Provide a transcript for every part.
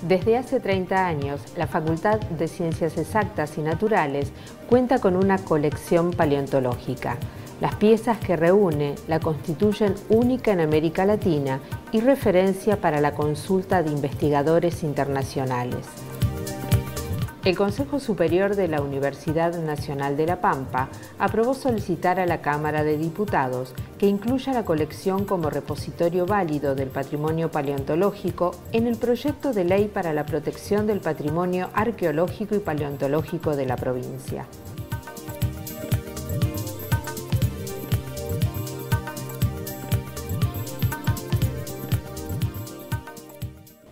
Desde hace 30 años, la Facultad de Ciencias Exactas y Naturales cuenta con una colección paleontológica. Las piezas que reúne la constituyen única en América Latina y referencia para la consulta de investigadores internacionales. El Consejo Superior de la Universidad Nacional de La Pampa aprobó solicitar a la Cámara de Diputados que incluya la colección como repositorio válido del patrimonio paleontológico en el proyecto de ley para la protección del patrimonio arqueológico y paleontológico de la provincia.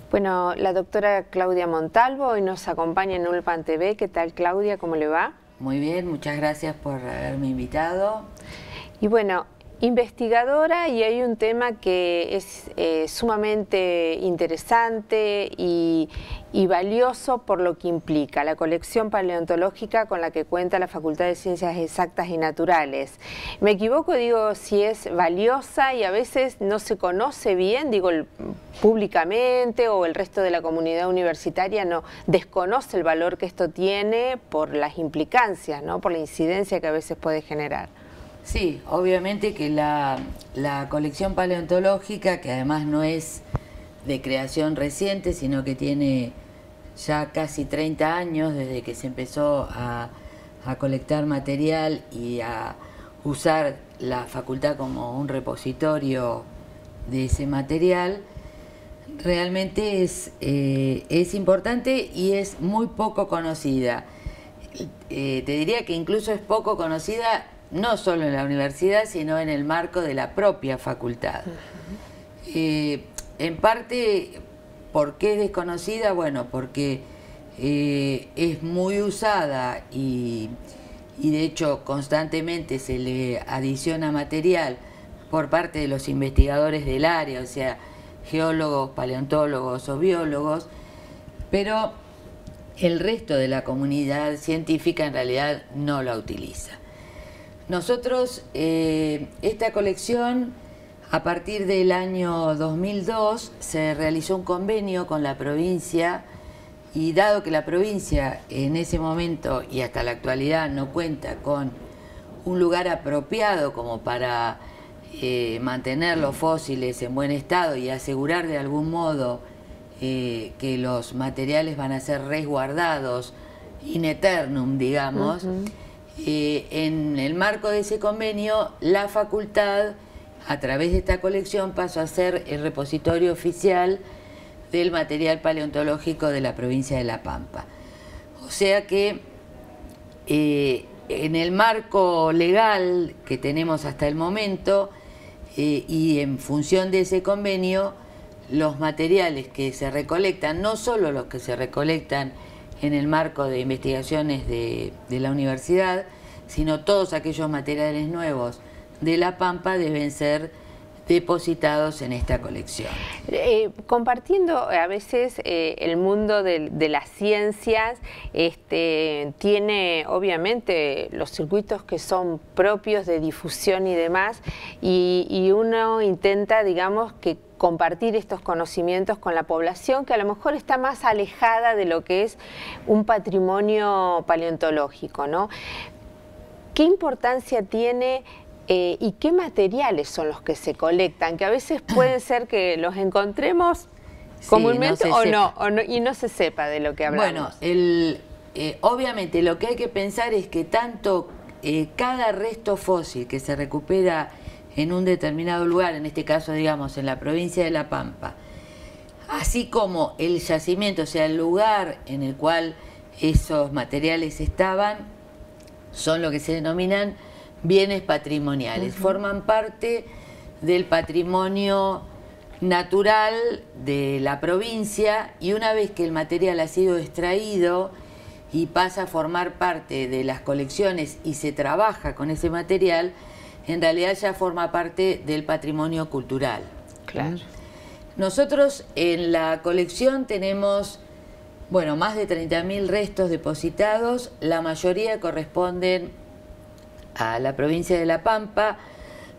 Bueno, la doctora Claudia Montalvo hoy nos acompaña en Ulpan TV. ¿Qué tal, Claudia? ¿Cómo le va? Muy bien, muchas gracias por haberme invitado. Y bueno, investigadora, y hay un tema que es sumamente interesante y valioso por lo que implica, la colección paleontológica con la que cuenta la Facultad de Ciencias Exactas y Naturales. Me equivoco, digo, si es valiosa y a veces no se conoce bien, digo, públicamente, o el resto de la comunidad universitaria no desconoce el valor que esto tiene por las implicancias, ¿no? Por la incidencia que a veces puede generar. Sí, obviamente que la colección paleontológica, que además no es de creación reciente, sino que tiene ya casi 30 años desde que se empezó a colectar material y a usar la facultad como un repositorio de ese material, realmente es importante y es muy poco conocida. Te diría que incluso es poco conocida no solo en la universidad, sino en el marco de la propia facultad. En parte, ¿por qué es desconocida? Bueno, porque es muy usada y de hecho constantemente se le adiciona material por parte de los investigadores del área, o sea, geólogos, paleontólogos o biólogos, pero el resto de la comunidad científica en realidad no la utiliza. Nosotros, esta colección, a partir del año 2002, se realizó un convenio con la provincia, y dado que la provincia en ese momento y hasta la actualidad no cuenta con un lugar apropiado como para mantener los fósiles en buen estado y asegurar de algún modo que los materiales van a ser resguardados in eternum, digamos, en el marco de ese convenio, la facultad, a través de esta colección, pasó a ser el repositorio oficial del material paleontológico de la provincia de La Pampa. O sea que en el marco legal que tenemos hasta el momento y en función de ese convenio, los materiales que se recolectan, no solo los que se recolectan en el marco de investigaciones de la universidad, sino todos aquellos materiales nuevos de La Pampa deben ser depositados en esta colección. Compartiendo a veces el mundo de las ciencias, tiene obviamente los circuitos que son propios de difusión y demás, y uno intenta, digamos, que compartir estos conocimientos con la población que a lo mejor está más alejada de lo que es un patrimonio paleontológico, ¿no? ¿Qué importancia tiene y qué materiales son los que se colectan? Que a veces puede ser que los encontremos comúnmente y no se sepa de lo que hablamos. Bueno, obviamente lo que hay que pensar es que tanto cada resto fósil que se recupera en un determinado lugar, en este caso, digamos, en la provincia de La Pampa, así como el yacimiento, o sea, el lugar en el cual esos materiales estaban, son lo que se denominan bienes patrimoniales. Forman parte del patrimonio natural de la provincia, y una vez que el material ha sido extraído y pasa a formar parte de las colecciones y se trabaja con ese material, en realidad ya forma parte del patrimonio cultural. Claro. Nosotros en la colección tenemos, bueno, más de 30.000 restos depositados. La mayoría corresponden a la provincia de La Pampa.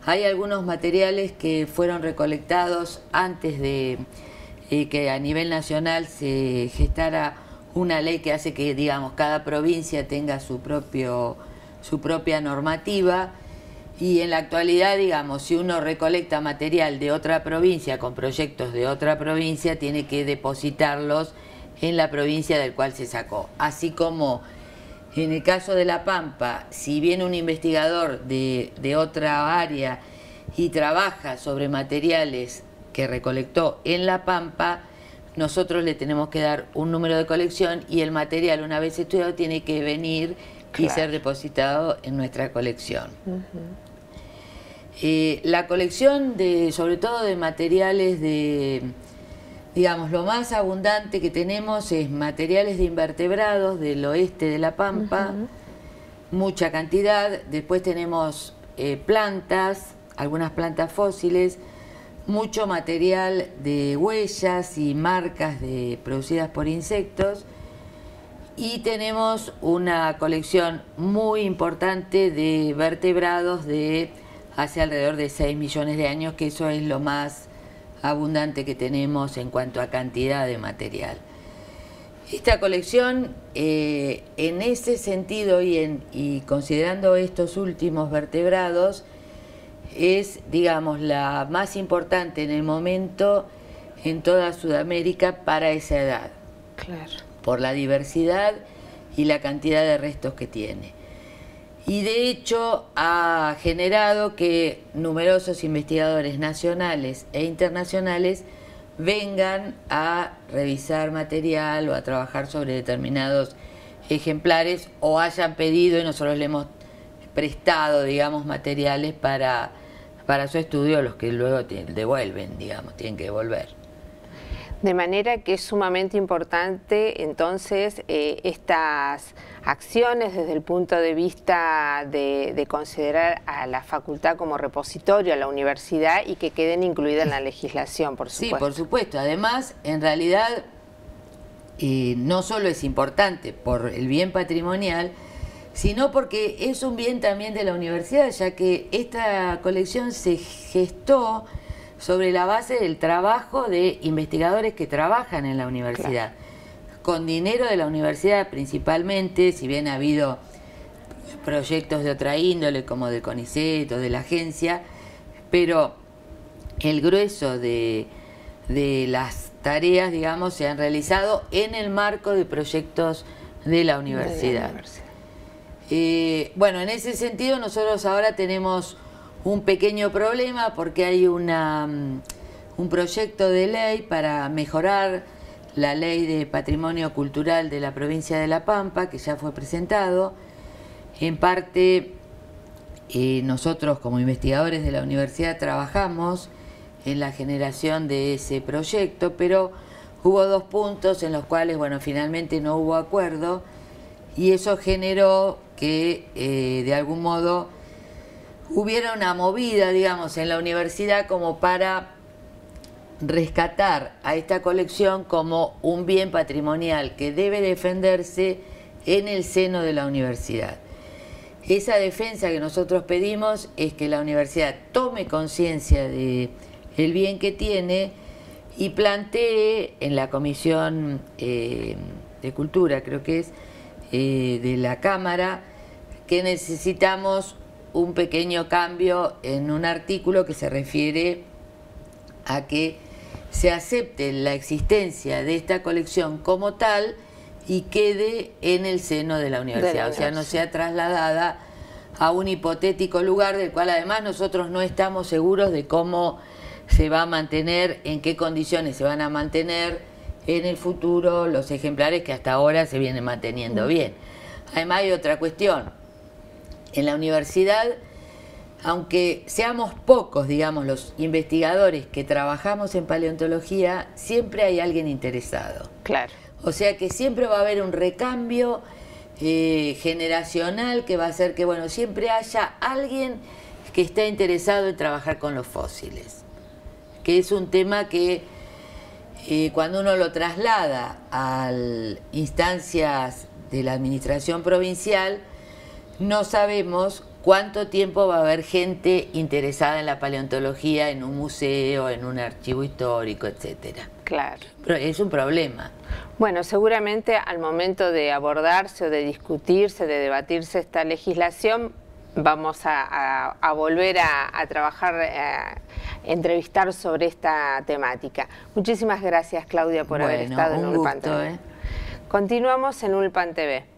Hay algunos materiales que fueron recolectados antes de que a nivel nacional se gestara una ley que hace que, digamos, cada provincia tenga su propia normativa, y en la actualidad, digamos, si uno recolecta material de otra provincia con proyectos de otra provincia, tiene que depositarlos en la provincia del cual se sacó. Así como en el caso de La Pampa, si viene un investigador de otra área y trabaja sobre materiales que recolectó en La Pampa, nosotros le tenemos que dar un número de colección, y el material, una vez estudiado, tiene que venir y ser depositado en nuestra colección. La colección, sobre todo de materiales digamos, lo más abundante que tenemos es materiales de invertebrados del oeste de La Pampa, mucha cantidad. Después tenemos plantas, algunas plantas fósiles, mucho material de huellas y marcas producidas por insectos, y tenemos una colección muy importante de vertebrados de hace alrededor de 6 millones de años, que eso es lo más abundante que tenemos en cuanto a cantidad de material. Esta colección, en ese sentido y considerando estos últimos vertebrados, es, digamos, la más importante en el momento en toda Sudamérica para esa edad. Claro. Por la diversidad y la cantidad de restos que tiene. Y de hecho ha generado que numerosos investigadores nacionales e internacionales vengan a revisar material o a trabajar sobre determinados ejemplares, o hayan pedido y nosotros le hemos prestado, digamos, materiales para su estudio, los que luego devuelven, digamos, tienen que devolver. De manera que es sumamente importante entonces estas acciones desde el punto de vista de considerar a la facultad como repositorio, a la universidad, y que queden incluidas en la legislación, por supuesto. Sí, por supuesto. Además, en realidad, no solo es importante por el bien patrimonial, sino porque es un bien también de la universidad, ya que esta colección se gestó sobre la base del trabajo de investigadores que trabajan en la universidad, con dinero de la universidad principalmente, si bien ha habido proyectos de otra índole como del CONICET o de la agencia, pero el grueso de las tareas, digamos, se han realizado en el marco de proyectos de la universidad. Bueno, en ese sentido nosotros ahora tenemos un pequeño problema, porque hay un proyecto de ley para mejorar la ley de patrimonio cultural de la provincia de La Pampa, que ya fue presentado. En parte, nosotros como investigadores de la universidad trabajamos en la generación de ese proyecto, pero hubo 2 puntos en los cuales, bueno, finalmente no hubo acuerdo, y eso generó que de algún modo hubiera una movida, digamos, en la universidad como para rescatar a esta colección como un bien patrimonial que debe defenderse en el seno de la universidad. Esa defensa que nosotros pedimos es que la universidad tome conciencia del bien que tiene y plantee en la Comisión de Cultura, creo que es, de la Cámara, que necesitamos un pequeño cambio en un artículo que se refiere a que se acepte la existencia de esta colección como tal y quede en el seno de la universidad, o sea, no sea trasladada a un hipotético lugar del cual además nosotros no estamos seguros de cómo se va a mantener, en qué condiciones se van a mantener en el futuro los ejemplares que hasta ahora se vienen manteniendo bien. Además hay otra cuestión. En la universidad, aunque seamos pocos, digamos, los investigadores que trabajamos en paleontología, siempre hay alguien interesado. Claro. O sea que siempre va a haber un recambio generacional que va a hacer que, bueno, siempre haya alguien que esté interesado en trabajar con los fósiles. Que es un tema que cuando uno lo traslada a instancias de la administración provincial, no sabemos ¿cuánto tiempo va a haber gente interesada en la paleontología en un museo, en un archivo histórico, etcétera? Claro. Pero es un problema. Bueno, seguramente al momento de abordarse o de discutirse, de debatirse esta legislación, vamos a volver a trabajar, a entrevistar sobre esta temática. Muchísimas gracias, Claudia, por haber estado en Ulpan TV. Continuamos en Ulpan TV.